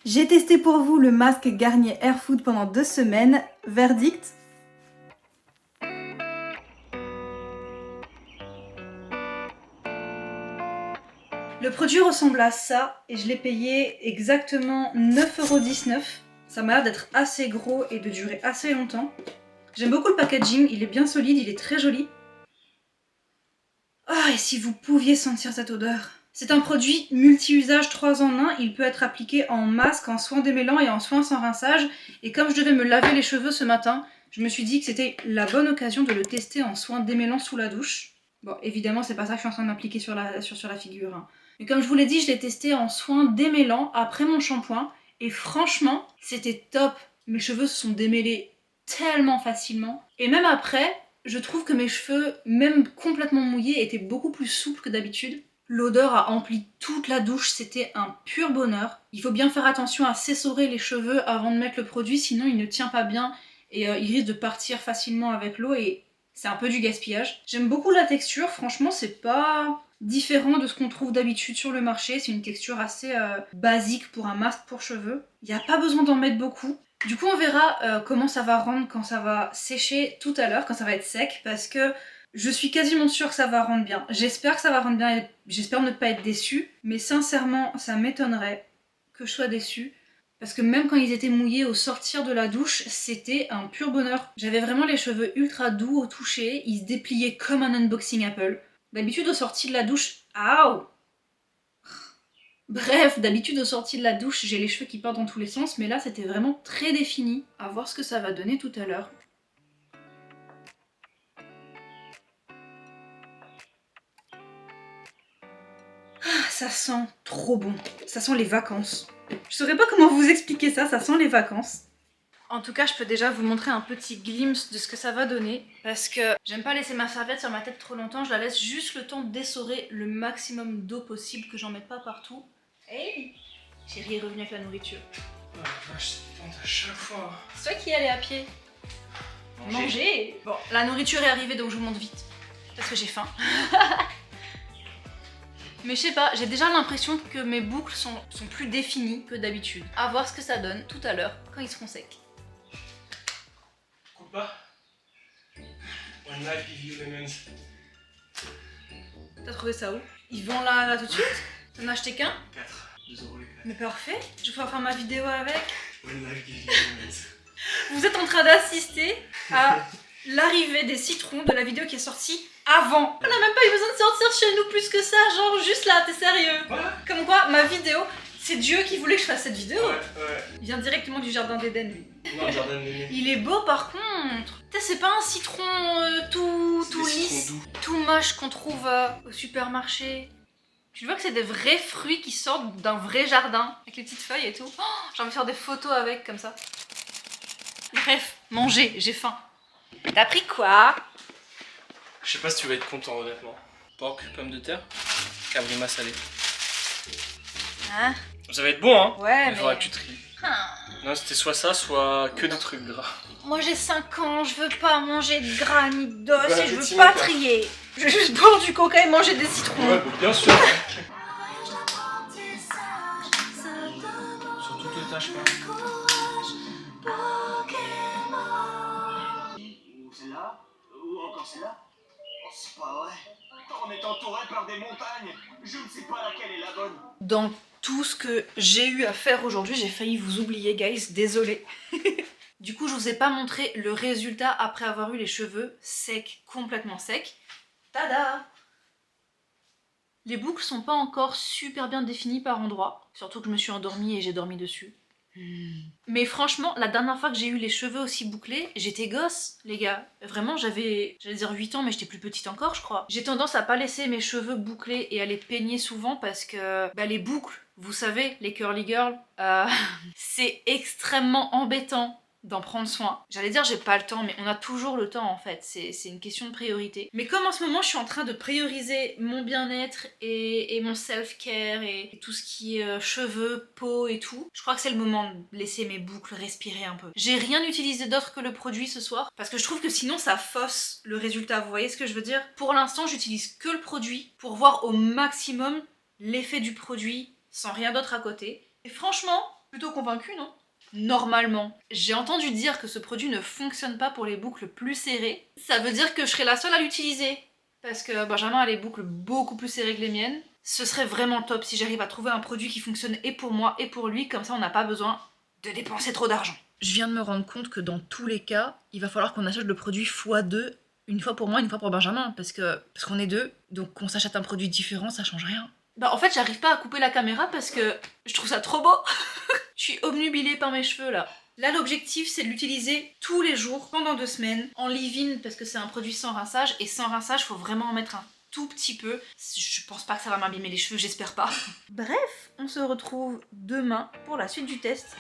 J'ai testé pour vous le masque Garnier Air Food pendant 2 semaines. Verdict? Le produit ressemble à ça et je l'ai payé exactement 9,19 €. Ça m'a l'air d'être assez gros et de durer assez longtemps. J'aime beaucoup le packaging, il est bien solide, il est très joli. Ah, et si vous pouviez sentir cette odeur. C'est un produit multi-usage 3 en 1, il peut être appliqué en masque, en soin démêlant et en soin sans rinçage. Et comme je devais me laver les cheveux ce matin, je me suis dit que c'était la bonne occasion de le tester en soin démêlant sous la douche. Bon, évidemment, c'est pas ça que je suis en train de m'appliquer sur la figure, hein. Mais comme je vous l'ai dit, je l'ai testé en soin démêlant après mon shampoing. Et franchement, c'était top. Mes cheveux se sont démêlés tellement facilement. Et même après, je trouve que mes cheveux, même complètement mouillés, étaient beaucoup plus souples que d'habitude. L'odeur a empli toute la douche, c'était un pur bonheur. Il faut bien faire attention à s'essorer les cheveux avant de mettre le produit, sinon il ne tient pas bien et il risque de partir facilement avec l'eau et c'est un peu du gaspillage. J'aime beaucoup la texture, franchement c'est pas différent de ce qu'on trouve d'habitude sur le marché, c'est une texture assez basique pour un masque pour cheveux. Il n'y a pas besoin d'en mettre beaucoup. Du coup on verra comment ça va rendre quand ça va sécher tout à l'heure, quand ça va être sec, parce que je suis quasiment sûre que ça va rendre bien. J'espère que ça va rendre bien et j'espère ne pas être déçue, mais sincèrement ça m'étonnerait que je sois déçue. Parce que même quand ils étaient mouillés au sortir de la douche, c'était un pur bonheur. J'avais vraiment les cheveux ultra doux au toucher, ils se dépliaient comme un unboxing Apple. D'habitude au sorti de la douche, aouh! Bref, d'habitude au sorti de la douche, j'ai les cheveux qui partent dans tous les sens, mais là c'était vraiment très défini. À voir ce que ça va donner tout à l'heure. Ah, ça sent trop bon. Ça sent les vacances. Je saurais pas comment vous expliquer ça, ça sent les vacances. En tout cas, je peux déjà vous montrer un petit glimpse de ce que ça va donner. Parce que j'aime pas laisser ma serviette sur ma tête trop longtemps, je la laisse juste le temps d'essorer le maximum d'eau possible, que j'en mette pas partout. Hey! Chérie est revenue avec la nourriture. Oh la vache, c'est tente à chaque fois. C'est toi qui es allé à pied. Manger. Bon, la nourriture est arrivée donc je vous montre vite. Parce que j'ai faim. Mais je sais pas, j'ai déjà l'impression que mes boucles sont plus définies que d'habitude. À voir ce que ça donne tout à l'heure quand ils seront secs. Coupe pas. One life give you lemons. T'as trouvé ça où? Ils vendent là tout de suite? T'en as acheté qu'un? 4. 2 € les 4. Mais parfait, je vais pouvoir faire ma vidéo avec. One life give you lemons. Vous êtes en train d'assister à l'arrivée des citrons de la vidéo qui est sortie avant. On n'a même pas eu besoin de sortir chez nous plus que ça, genre juste là, t'es sérieux? Voilà. Comme quoi, ma vidéo, c'est Dieu qui voulait que je fasse cette vidéo. Ouais. Il vient directement du jardin d'Éden, lui. Non, Jordan Mémé. Il est beau par contre. C'est pas un citron tout lisse, tout moche qu'on trouve au supermarché. Tu vois que c'est des vrais fruits qui sortent d'un vrai jardin, avec les petites feuilles et tout. Oh, j'ai envie de faire des photos avec, comme ça. Bref, manger, j'ai faim. T'as pris quoi? Je sais pas si tu vas être content honnêtement. Porc, pommes de terre, cabrima salé. Hein? Ça va être bon hein. Ouais, Il faudra mais... que tu tries. Non, c'était soit ça, soit que des trucs gras. Moi j'ai 5 ans, je veux pas manger de gras ni d'os Bah, et je veux effectivement, pas quoi. trier. Je veux juste boire du coca et manger des citrons. Ouais, bah, bien sûr. Surtout te tâche pas. Ou celle-là, ou encore celle-là. Oh, c'est pas vrai. On est entouré par des montagnes. Je ne sais pas laquelle est la bonne. Dans tout ce que j'ai eu à faire aujourd'hui, j'ai failli vous oublier, guys, désolée. Du coup, je vous ai pas montré le résultat après avoir eu les cheveux secs, complètement secs. Tada! Les boucles sont pas encore super bien définies par endroits, surtout que je me suis endormie et j'ai dormi dessus. Mais franchement, la dernière fois que j'ai eu les cheveux aussi bouclés, j'étais gosse, les gars. Vraiment, j'allais dire 8 ans, mais j'étais plus petite encore, je crois. J'ai tendance à pas laisser mes cheveux bouclés et à les peigner souvent parce que les boucles, vous savez, les curly girls, c'est extrêmement embêtant d'en prendre soin. J'allais dire j'ai pas le temps, mais on a toujours le temps en fait, c'est une question de priorité. Mais comme en ce moment je suis en train de prioriser mon bien-être et mon self-care et tout ce qui est cheveux, peau et tout, je crois que c'est le moment de laisser mes boucles respirer un peu. J'ai rien utilisé d'autre que le produit ce soir, parce que je trouve que sinon ça fausse le résultat, vous voyez ce que je veux dire? Pour l'instant j'utilise que le produit pour voir au maximum l'effet du produit sans rien d'autre à côté. Et franchement, Plutôt convaincue, non? Normalement, j'ai entendu dire que ce produit ne fonctionne pas pour les boucles plus serrées. Ça veut dire que je serai la seule à l'utiliser. Parce que Benjamin a les boucles beaucoup plus serrées que les miennes. Ce serait vraiment top si j'arrive à trouver un produit qui fonctionne et pour moi et pour lui, comme ça on n'a pas besoin de dépenser trop d'argent. Je viens de me rendre compte que dans tous les cas, il va falloir qu'on achète le produit x2, une fois pour moi, une fois pour Benjamin, parce qu'on est deux, donc qu'on s'achète un produit différent, ça change rien. En fait, j'arrive pas à couper la caméra parce que je trouve ça trop beau. Je suis obnubilée par mes cheveux là. Là, l'objectif, c'est de l'utiliser tous les jours, pendant 2 semaines, en leave-in, parce que c'est un produit sans rinçage, et sans rinçage, faut vraiment en mettre un tout petit peu. Je pense pas que ça va m'abîmer les cheveux, j'espère pas. Bref, on se retrouve demain pour la suite du test.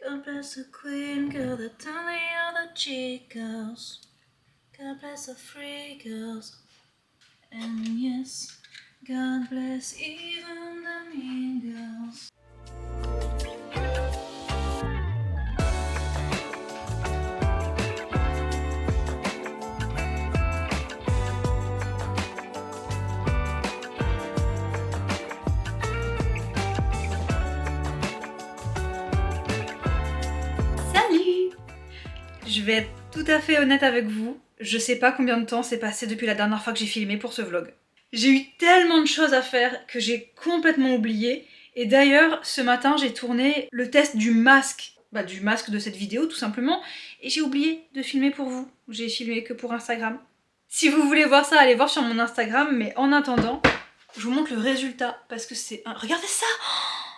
God bless the queen girl that turned the other cheek, girls. God bless the free girls. And yes, God bless even the mean girls. Je vais être tout à fait honnête avec vous, je sais pas combien de temps s'est passé depuis la dernière fois que j'ai filmé pour ce vlog. J'ai eu tellement de choses à faire que j'ai complètement oublié, et d'ailleurs ce matin j'ai tourné le test du masque de cette vidéo tout simplement, et j'ai oublié de filmer pour vous, j'ai filmé que pour Instagram. Si vous voulez voir ça, allez voir sur mon Instagram, mais en attendant, je vous montre le résultat, parce que c'est un... Regardez ça!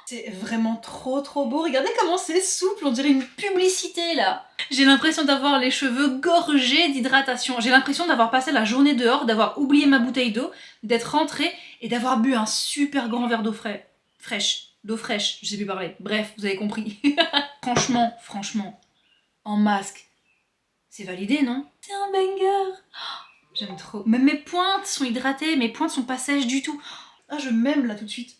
C'est vraiment trop beau, regardez comment c'est souple, on dirait une publicité là. J'ai l'impression d'avoir les cheveux gorgés d'hydratation, j'ai l'impression d'avoir passé la journée dehors, d'avoir oublié ma bouteille d'eau, d'être rentrée et d'avoir bu un super grand verre d'eau fraîche, je sais plus parler, bref, vous avez compris. franchement, en masque, c'est validé non? C'est un banger. J'aime trop, même mes pointes sont hydratées, mes pointes sont pas sèches du tout. Ah je m'aime là tout de suite.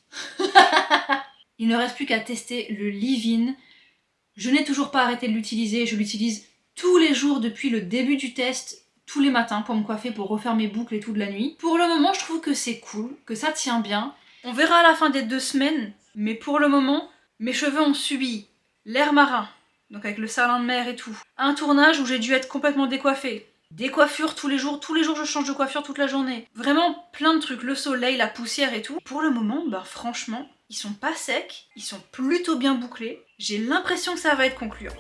Il ne reste plus qu'à tester le leave-in. Je n'ai toujours pas arrêté de l'utiliser, je l'utilise tous les jours depuis le début du test, tous les matins pour me coiffer, pour refaire mes boucles et tout de la nuit. Pour le moment, je trouve que c'est cool, que ça tient bien. On verra à la fin des 2 semaines, mais pour le moment, mes cheveux ont subi l'air marin, donc avec le salin de mer et tout. Un tournage où j'ai dû être complètement décoiffée. Des coiffures tous les jours je change de coiffure toute la journée. Vraiment plein de trucs, le soleil, la poussière et tout. Pour le moment, franchement, ils sont pas secs, ils sont plutôt bien bouclés. J'ai l'impression que ça va être concluant.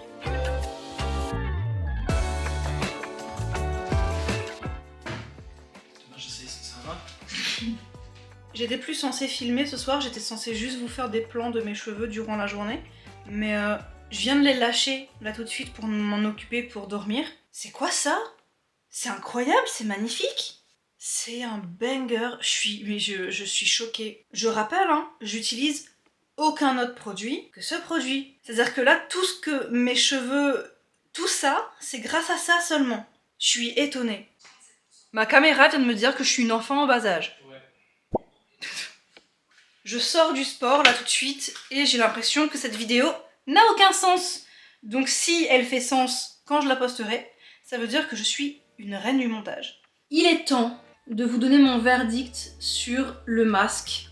Ça va? J'étais plus censée filmer ce soir, j'étais censée juste vous faire des plans de mes cheveux durant la journée. Mais je viens de les lâcher là tout de suite pour m'en occuper pour dormir. C'est quoi ça? C'est incroyable, c'est magnifique! C'est un banger, je suis choquée. Je rappelle, j'utilise aucun autre produit que ce produit. C'est-à-dire que là, tout ce que mes cheveux, tout ça, c'est grâce à ça seulement. Je suis étonnée. Ma caméra vient de me dire que je suis une enfant en bas âge. Ouais. Je sors du sport là tout de suite et j'ai l'impression que cette vidéo n'a aucun sens. Donc si elle fait sens quand je la posterai, ça veut dire que je suis une reine du montage. Il est temps de vous donner mon verdict sur le masque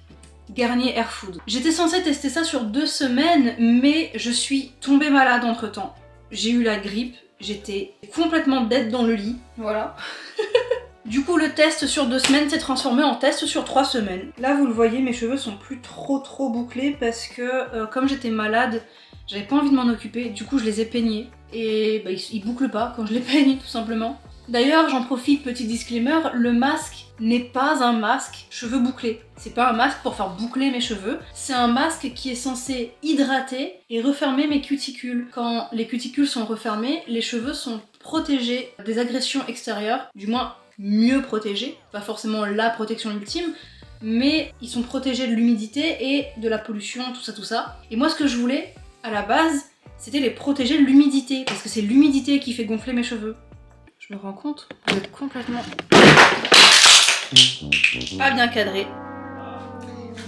Garnier Air Food. J'étais censée tester ça sur 2 semaines, mais je suis tombée malade entre temps. J'ai eu la grippe, j'étais complètement dead dans le lit, voilà. Du coup, le test sur 2 semaines s'est transformé en test sur 3 semaines. Là, vous le voyez, mes cheveux sont plus trop bouclés parce que comme j'étais malade, j'avais pas envie de m'en occuper, du coup je les ai peignés. Et ils bouclent pas quand je les peigne, tout simplement. D'ailleurs, j'en profite, petit disclaimer, le masque n'est pas un masque cheveux bouclés. C'est pas un masque pour faire boucler mes cheveux, c'est un masque qui est censé hydrater et refermer mes cuticules. Quand les cuticules sont refermées, les cheveux sont protégés des agressions extérieures, du moins mieux protégés, pas forcément la protection ultime, mais ils sont protégés de l'humidité et de la pollution, tout ça. Et moi, ce que je voulais, à la base, c'était les protéger de l'humidité, parce que c'est l'humidité qui fait gonfler mes cheveux. Je me rends compte, vous êtes complètement pas bien cadré.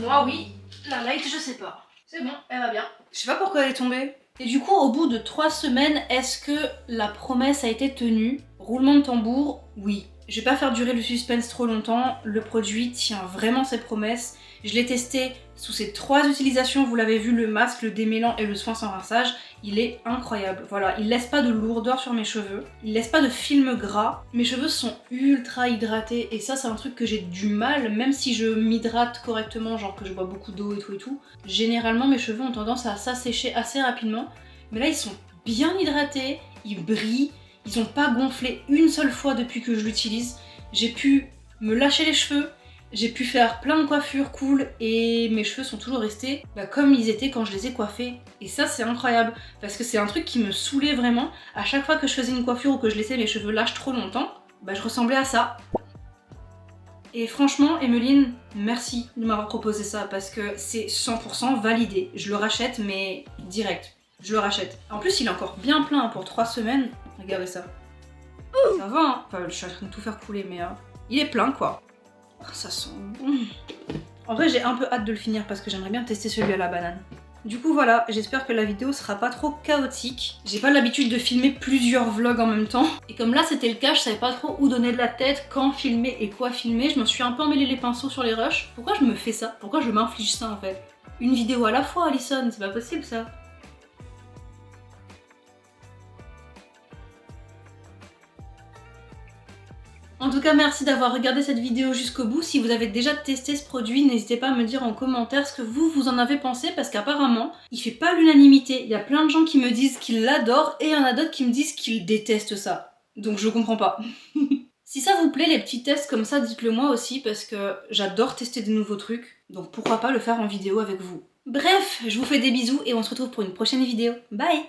Moi oui, la light je sais pas. C'est bon, elle va bien. Je sais pas pourquoi elle est tombée. Et du coup, au bout de 3 semaines, est-ce que la promesse a été tenue? roulement de tambour, oui. Je vais pas faire durer le suspense trop longtemps, le produit tient vraiment ses promesses. Je l'ai testé sous ces 3 utilisations, vous l'avez vu, le masque, le démêlant et le soin sans rinçage. Il est incroyable, voilà, il laisse pas de lourdeur sur mes cheveux, il laisse pas de film gras. Mes cheveux sont ultra hydratés et ça c'est un truc que j'ai du mal, même si je m'hydrate correctement, genre que je bois beaucoup d'eau et tout. Généralement mes cheveux ont tendance à s'assécher assez rapidement, mais là ils sont bien hydratés, ils brillent. Ils ont pas gonflé une seule fois depuis que je l'utilise. J'ai pu me lâcher les cheveux, j'ai pu faire plein de coiffures cool et mes cheveux sont toujours restés comme ils étaient quand je les ai coiffés. Et ça c'est incroyable parce que c'est un truc qui me saoulait vraiment. À chaque fois que je faisais une coiffure ou que je laissais mes cheveux lâches trop longtemps, je ressemblais à ça. Et franchement, Emeline, merci de m'avoir proposé ça parce que c'est 100% validé. Je le rachète mais direct. Je le rachète. En plus il est encore bien plein pour 3 semaines. Regardez ça. Ça va, hein. Enfin, je suis en train de tout faire couler, mais il est plein, quoi. Oh, ça sent bon. En vrai, j'ai un peu hâte de le finir parce que j'aimerais bien tester celui à la banane. Du coup, voilà, j'espère que la vidéo sera pas trop chaotique. J'ai pas l'habitude de filmer plusieurs vlogs en même temps. Et comme là, c'était le cas, je savais pas trop où donner de la tête, quand filmer et quoi filmer. Je me suis un peu emmêlé les pinceaux sur les rushs. Pourquoi je me fais ça? Pourquoi je m'inflige ça, en fait? Une vidéo à la fois, Alison, c'est pas possible, ça. En tout cas, merci d'avoir regardé cette vidéo jusqu'au bout. Si vous avez déjà testé ce produit, n'hésitez pas à me dire en commentaire ce que vous en avez pensé parce qu'apparemment, il fait pas l'unanimité. Il y a plein de gens qui me disent qu'ils l'adorent et il y en a d'autres qui me disent qu'ils détestent ça. Donc je comprends pas. Si ça vous plaît, les petits tests comme ça, dites-le moi aussi parce que j'adore tester de nouveaux trucs. Donc pourquoi pas le faire en vidéo avec vous. Bref, je vous fais des bisous et on se retrouve pour une prochaine vidéo. Bye!